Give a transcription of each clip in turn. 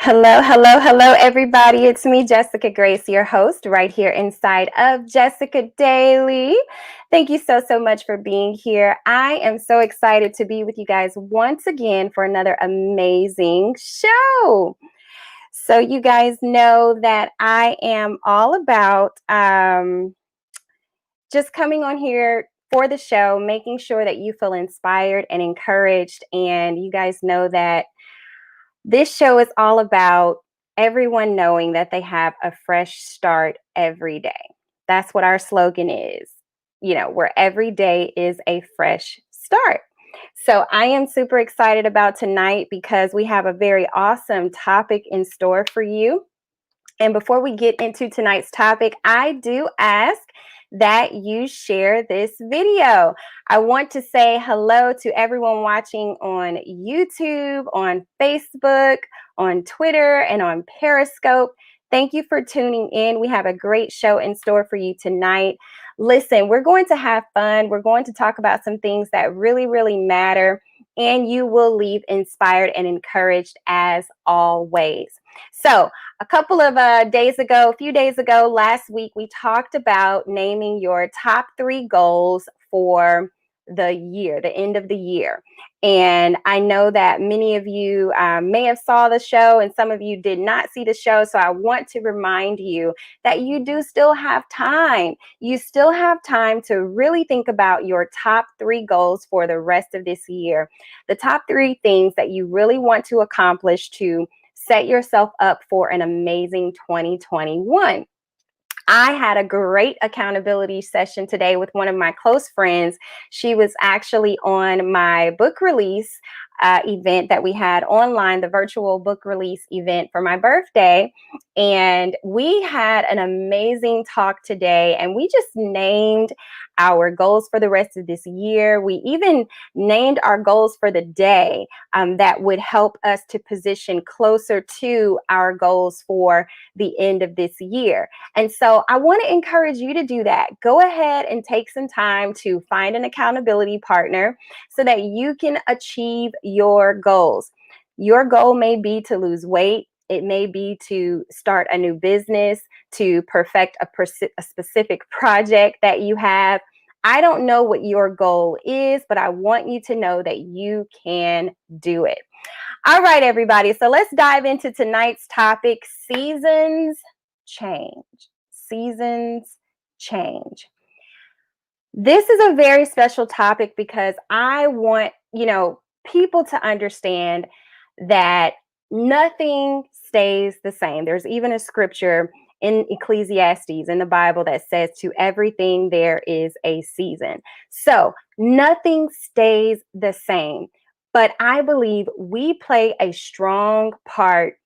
Hello, hello, hello, everybody. It's me, Jessica Grace, your host, right here inside of Jessica Daily. Thank you so much for being here. I am so excited to be with you guys once again for another amazing show. So, you guys know that I am all about just coming on here for the show, making sure that you feel inspired and encouraged. And you guys know that this show is all about everyone knowing that they have a fresh start every day. That's what our slogan is, where every day is a fresh start. So I am super excited about tonight because we have a very awesome topic in store for you. And before we get into tonight's topic, I do ask that you share this video. I want to say hello to everyone watching on YouTube, on Facebook, on Twitter, and on Periscope. Thank you for tuning in. We have a great show in store for you tonight. Listen, we're going to have fun. We're going to talk about some things that really matter, and you will leave inspired and encouraged as always. So, a few days ago, last week, we talked about naming your top 3 goals for the year, the end of the year. And I know that many of you may have saw the show and some of you did not see the show. So I want to remind you that you do still have time. You still have time to really think about your top 3 goals for the rest of this year. The top 3 things that you really want to accomplish to set yourself up for an amazing 2021. I had a great accountability session today with one of my close friends. She was actually on my book release event that we had online, the virtual book release event for my birthday. And we had an amazing talk today, and we just named our goals for the rest of this year. We even named our goals for the day that would help us to position closer to our goals for the end of this year. And so I want to encourage you to do that. Go ahead and take some time to find an accountability partner so that you can achieve your goals. Your goal may be to lose weight. It may be to start a new business, to perfect a specific project that you have. I don't know what your goal is, but I want you to know that you can do it. All right, everybody. So let's dive into tonight's topic: seasons change. Seasons change. This is a very special topic because I want, people to understand that nothing stays the same. There's even a scripture in Ecclesiastes in the Bible that says, to everything there is a season. So nothing stays the same. But I believe we play a strong part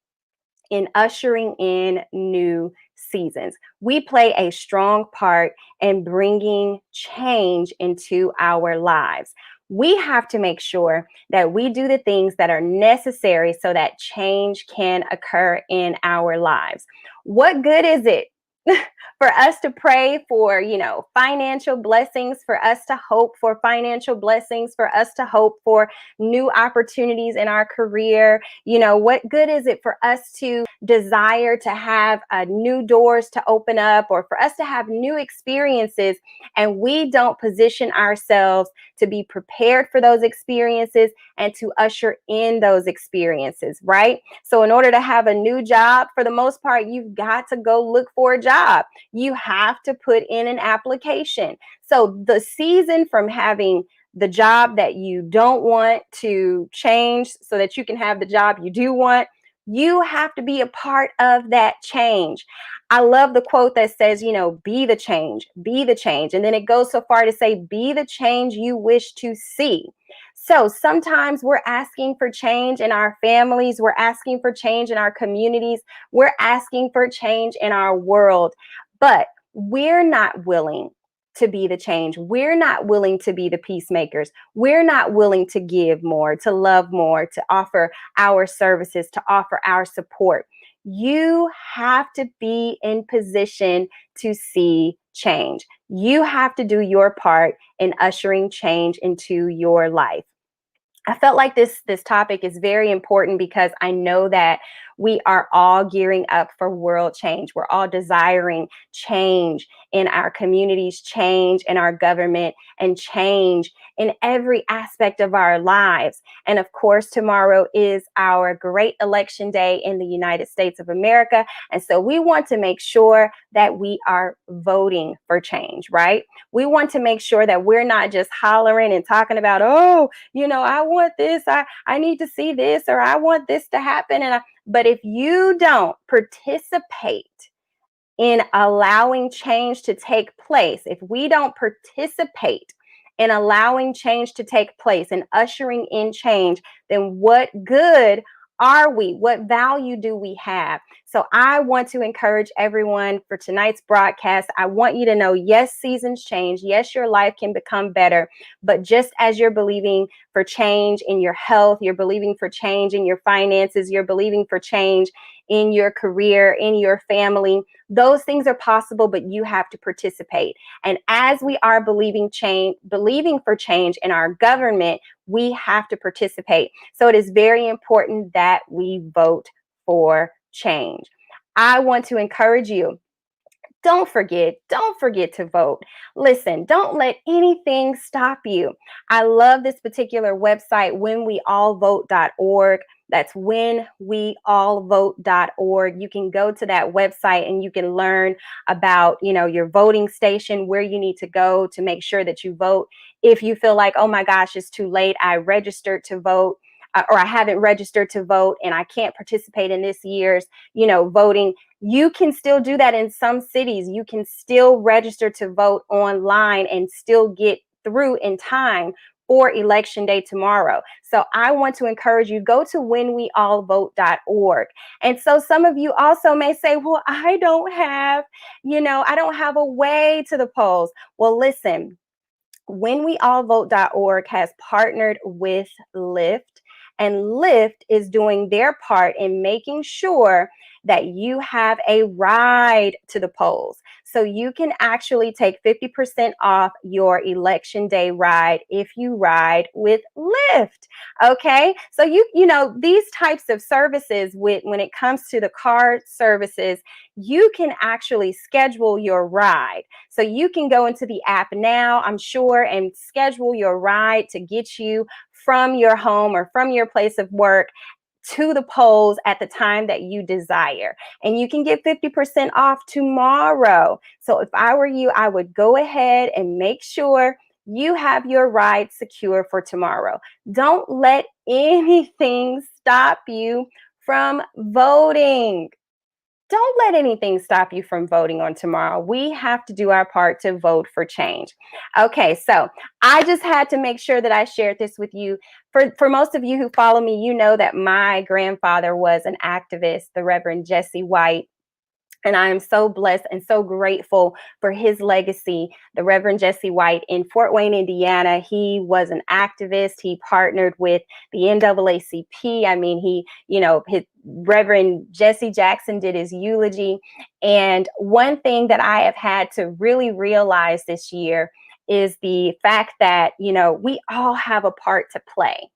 in ushering in new seasons. We play a strong part in bringing change into our lives. We have to make sure that we do the things that are necessary so that change can occur in our lives. What good is it for us to pray for, financial blessings, for us to hope for financial blessings, for us to hope for new opportunities in our career? What good is it for us to desire to have new doors to open up, or for us to have new experiences, and we don't position ourselves to be prepared for those experiences and to usher in those experiences, right? So in order to have a new job, for the most part, you've got to go look for a job. You have to put in an application. So the season from having the job that you don't want to change so that you can have the job you do want, you have to be a part of that change. I love the quote that says, be the change, be the change. And then it goes so far to say, be the change you wish to see. So sometimes we're asking for change in our families. We're asking for change in our communities. We're asking for change in our world. But we're not willing to be the change. We're not willing to be the peacemakers. We're not willing to give more, to love more, to offer our services, to offer our support. You have to be in position to see change. You have to do your part in ushering change into your life. I felt like this topic is very important because I know that we are all gearing up for world change. We're all desiring change in our communities, change in our government, and change in every aspect of our lives. And of course, tomorrow is our great election day in the United States of America. And so we want to make sure that we are voting for change, right? We want to make sure that we're not just hollering and talking about, oh, I want this, I need to see this, or I want this to happen. But if you don't participate in allowing change to take place, if we don't participate in allowing change to take place and ushering in change, then what good are we? What value do we have? So I want to encourage everyone for tonight's broadcast. I want you to know, yes, seasons change. Yes, your life can become better. But just as you're believing for change in your health, you're believing for change in your finances, you're believing for change in your career, in your family, those things are possible, but you have to participate. And as we are believing for change in our government, we have to participate. So it is very important that we vote for change. I want to encourage you. Don't forget to vote. Listen, don't let anything stop you. I love this particular website, whenweallvote.org. That's whenweallvote.org. You can go to that website and you can learn about, your voting station, where you need to go to make sure that you vote. If you feel like, oh my gosh, it's too late, I registered to vote, or I haven't registered to vote and I can't participate in this year's, voting, you can still do that in some cities. You can still register to vote online and still get through in time for election day tomorrow. So I want to encourage you, go to whenweallvote.org. And so some of you also may say, well, I don't have a way to the polls. Well, listen, whenweallvote.org has partnered with Lyft, and Lyft is doing their part in making sure that you have a ride to the polls. So you can actually take 50% off your election day ride if you ride with Lyft. Okay. So these types of services, when it comes to the car services, you can actually schedule your ride. So you can go into the app now, I'm sure, and schedule your ride to get you from your home or from your place of work to the polls at the time that you desire. And you can get 50% off tomorrow. So if I were you, I would go ahead and make sure you have your ride secure for tomorrow. Don't let anything stop you from voting. Don't let anything stop you from voting on tomorrow. We have to do our part to vote for change. Okay, so I just had to make sure that I shared this with you. For most of you who follow me, you know that my grandfather was an activist, the Reverend Jesse White. And I am so blessed and so grateful for his legacy, the Reverend Jesse White in Fort Wayne, Indiana. He was an activist. He partnered with the NAACP. I mean, his Reverend Jesse Jackson did his eulogy. And one thing that I have had to really realize this year is the fact that, we all have a part to play.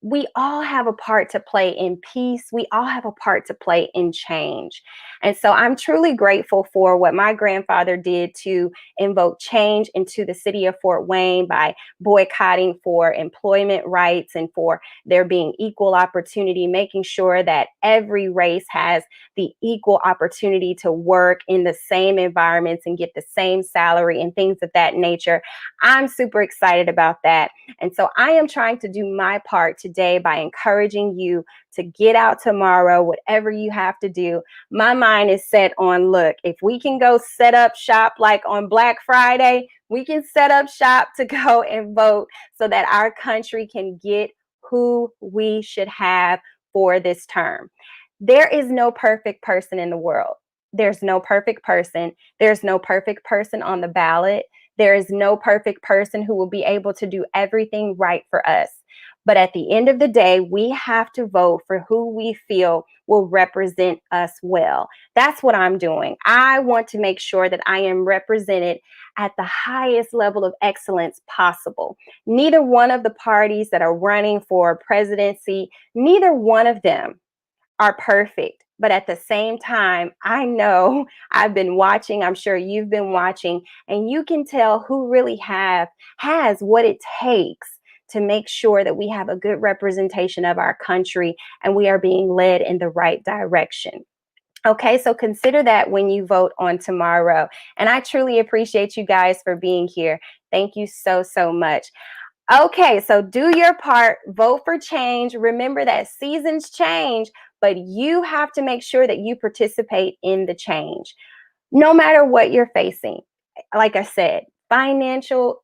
We all have a part to play in peace. We all have a part to play in change. And so I'm truly grateful for what my grandfather did to invoke change into the city of Fort Wayne by boycotting for employment rights and for there being equal opportunity, making sure that every race has the equal opportunity to work in the same environments and get the same salary and things of that nature. I'm super excited about that. And so I am trying to do my part today by encouraging you to get out tomorrow, whatever you have to do. My mind is set on, look, if we can go set up shop like on Black Friday, we can set up shop to go and vote so that our country can get who we should have for this term. There is no perfect person in the world. There's no perfect person. There's no perfect person on the ballot. There is no perfect person who will be able to do everything right for us. But at the end of the day, we have to vote for who we feel will represent us well. That's what I'm doing. I want to make sure that I am represented at the highest level of excellence possible. Neither one of the parties that are running for presidency, neither one of them are perfect. But at the same time, I know I've been watching, I'm sure you've been watching, and you can tell who really has what it takes to make sure that we have a good representation of our country and we are being led in the right direction. Okay, so consider that when you vote on tomorrow. And I truly appreciate you guys for being here. Thank you so, so much. Okay, so do your part, vote for change. Remember that seasons change, but you have to make sure that you participate in the change, no matter what you're facing. Like I said, financial,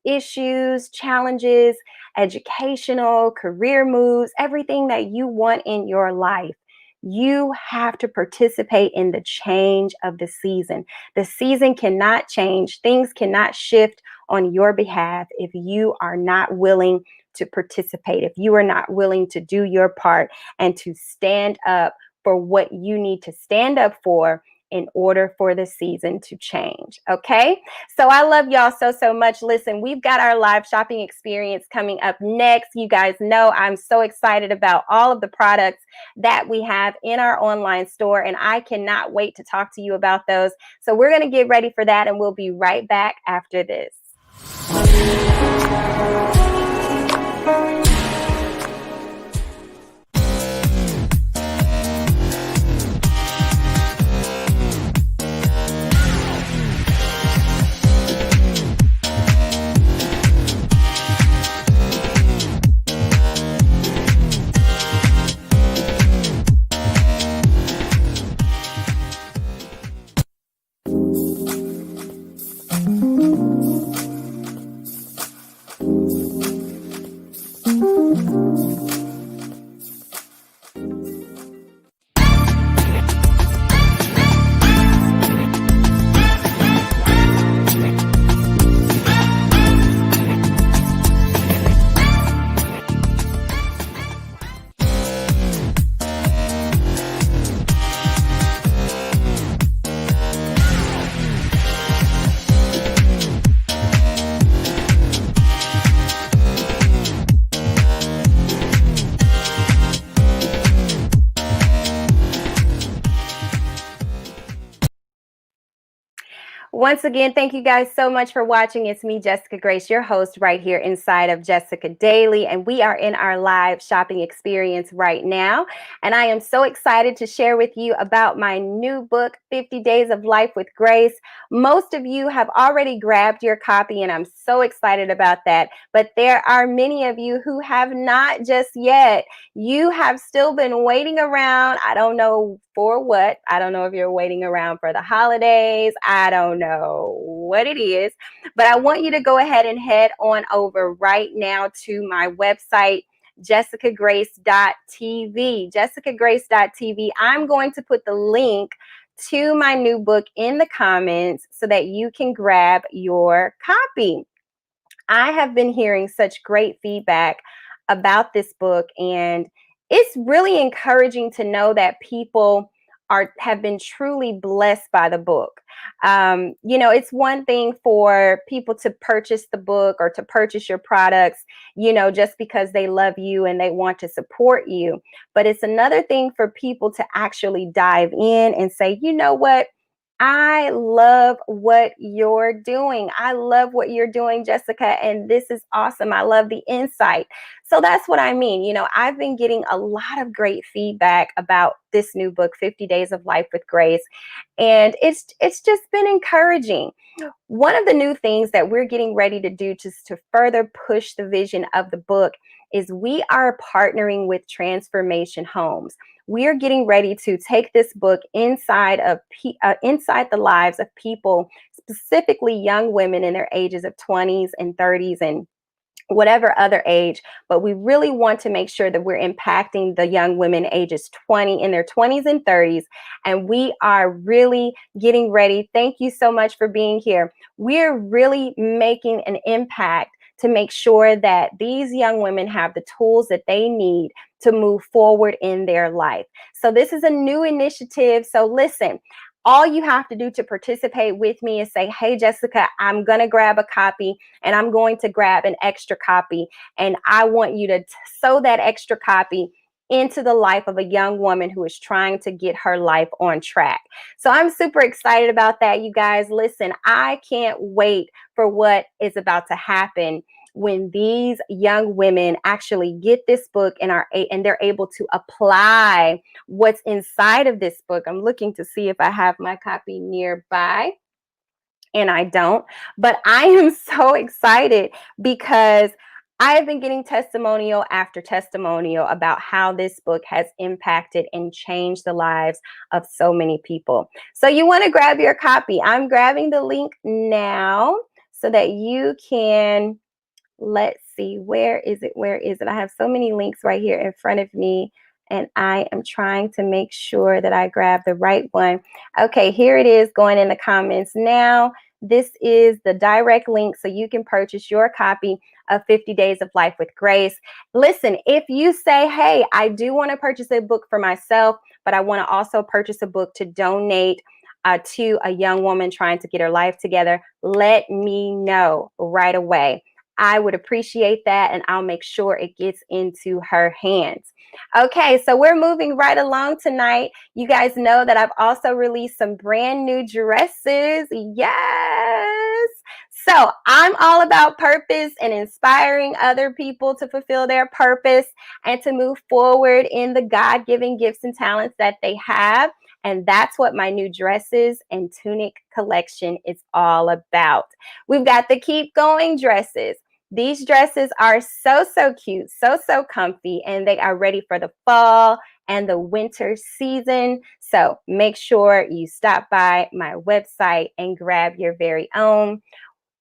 issues, challenges, educational, career moves, everything that you want in your life. You have to participate in the change of the season. The season cannot change, things cannot shift on your behalf if you are not willing to participate, if you are not willing to do your part and to stand up for what you need to stand up for in order for the season to change. Okay, so I love y'all so, so much. Listen, we've got our live shopping experience coming up next. You guys know I'm so excited about all of the products that we have in our online store, and I cannot wait to talk to you about those. So we're going to get ready for that, and we'll be right back after this. Once again, thank you guys so much for watching. It's me, Jessica Grace, your host right here inside of Jessica Daily, and we are in our live shopping experience right now. And I am so excited to share with you about my new book, 50 Days of Life with Grace. Most of you have already grabbed your copy, and I'm so excited about that. But there are many of you who have not just yet. You have still been waiting around. I don't know for what. I don't know if you're waiting around for the holidays. I don't know what it is, but I want you to go ahead and head on over right now to my website, jessicagrace.tv. Jessicagrace.tv. I'm going to put the link to my new book in the comments so that you can grab your copy. I have been hearing such great feedback about this book, and it's really encouraging to know that people have been truly blessed by the book. It's one thing for people to purchase the book or to purchase your products, just because they love you and they want to support you. But it's another thing for people to actually dive in and say, you know what? I love what you're doing. I love what you're doing, Jessica, and this is awesome. I love the insight. So that's what I mean. I've been getting a lot of great feedback about this new book, 50 Days of Life with Grace, and it's just been encouraging. One of the new things that we're getting ready to do just to further push the vision of the book is we are partnering with Transformation Homes. We are getting ready to take this book inside the lives of people, specifically young women in their ages of 20s and 30s and whatever other age, but we really want to make sure that we're impacting the young women ages 20 in their 20s and 30s. And we are really getting ready. Thank you so much for being here. We're really making an impact to make sure that these young women have the tools that they need to move forward in their life. So this is a new initiative. So listen, all you have to do to participate with me is say, hey, Jessica, I'm going to grab a copy and I'm going to grab an extra copy. And I want you to sow that extra copy into the life of a young woman who is trying to get her life on track. So I'm super excited about that, you guys. Listen, I can't wait for what is about to happen when these young women actually get this book and they're able to apply what's inside of this book. I'm looking to see if I have my copy nearby, and I don't, but I am so excited because I have been getting testimonial after testimonial about how this book has impacted and changed the lives of so many people. So you want to grab your copy. I'm grabbing the link now so that you can, let's see, where is it? Where is it? I have so many links right here in front of me, and I am trying to make sure that I grab the right one. Okay, here it is going in the comments now. This is the direct link so you can purchase your copy of 50 Days of Life with Grace. Listen, if you say, hey, I do want to purchase a book for myself, but I want to also purchase a book to donate to a young woman trying to get her life together, let me know right away. I would appreciate that, and I'll make sure it gets into her hands. Okay, so we're moving right along tonight. You guys know that I've also released some brand new dresses. Yes. So I'm all about purpose and inspiring other people to fulfill their purpose and to move forward in the God-given gifts and talents that they have. And that's what my new dresses and tunic collection is all about. We've got the Keep Going dresses. These dresses are so cute, so comfy, and they are ready for the fall and the winter season. So make sure you stop by my website and grab your very own.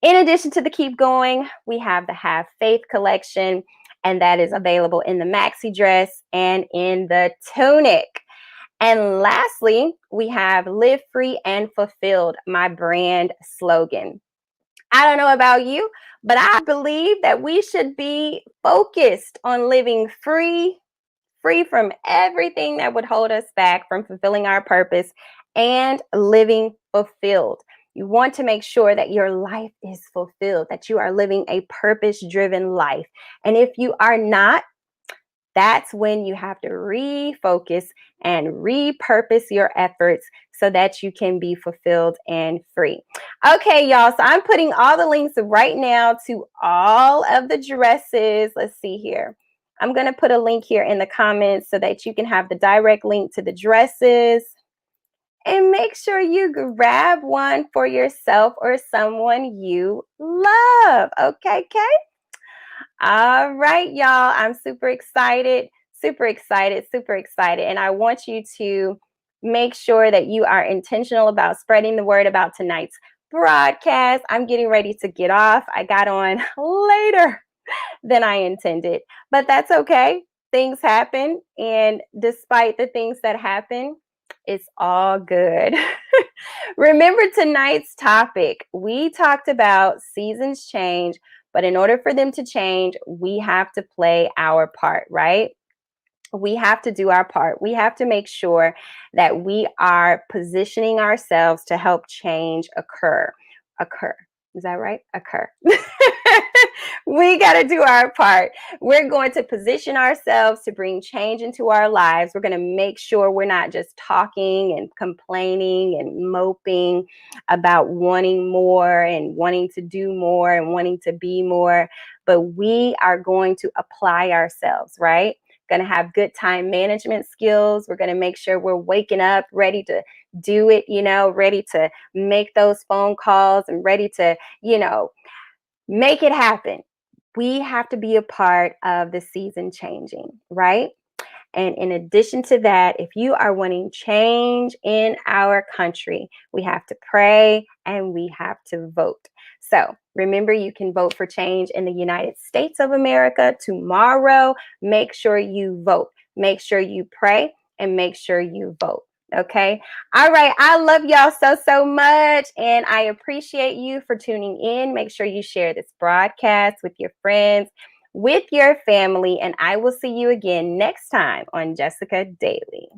In addition to the Keep Going, we have the Have Faith collection, and that is available in the maxi dress and in the tunic. And lastly, we have Live Free and Fulfilled, my brand slogan. I don't know about you, but I believe that we should be focused on living free from everything that would hold us back from fulfilling our purpose and living fulfilled. You want to make sure that your life is fulfilled, that you are living a purpose-driven life. And if you are not, that's when you have to refocus and repurpose your efforts so that you can be fulfilled and free. Okay, y'all, so I'm putting all the links right now to all of the dresses. Let's see here. I'm going to put a link here in the comments so that you can have the direct link to the dresses. And make sure you grab one for yourself or someone you love. Okay, Kay? All right, y'all. I'm super excited. And I want you to make sure that you are intentional about spreading the word about tonight's broadcast. I'm getting ready to get off. I got on later than I intended, but that's okay. Things happen. And despite the things that happen, it's all good. Remember tonight's topic. We talked about seasons change, but in order for them to change, we have to play our part, right? We have to do our part. We have to make sure that we are positioning ourselves to help change occur. Is that right? Occur. We got to do our part. We're going to position ourselves to bring change into our lives. We're going to make sure we're not just talking and complaining and moping about wanting more and wanting to do more and wanting to be more, but we are going to apply ourselves, right? Going to have good time management skills. We're going to make sure we're waking up ready to do it, ready to make those phone calls and ready to, make it happen. We have to be a part of the season changing, right? And in addition to that, if you are wanting change in our country, we have to pray and we have to vote. So remember, you can vote for change in the United States of America tomorrow. Make sure you vote. Make sure you pray and make sure you vote. Okay. All right. I love y'all so much. And I appreciate you for tuning in. Make sure you share this broadcast with your friends, with your family. And I will see you again next time on Jessica Daily.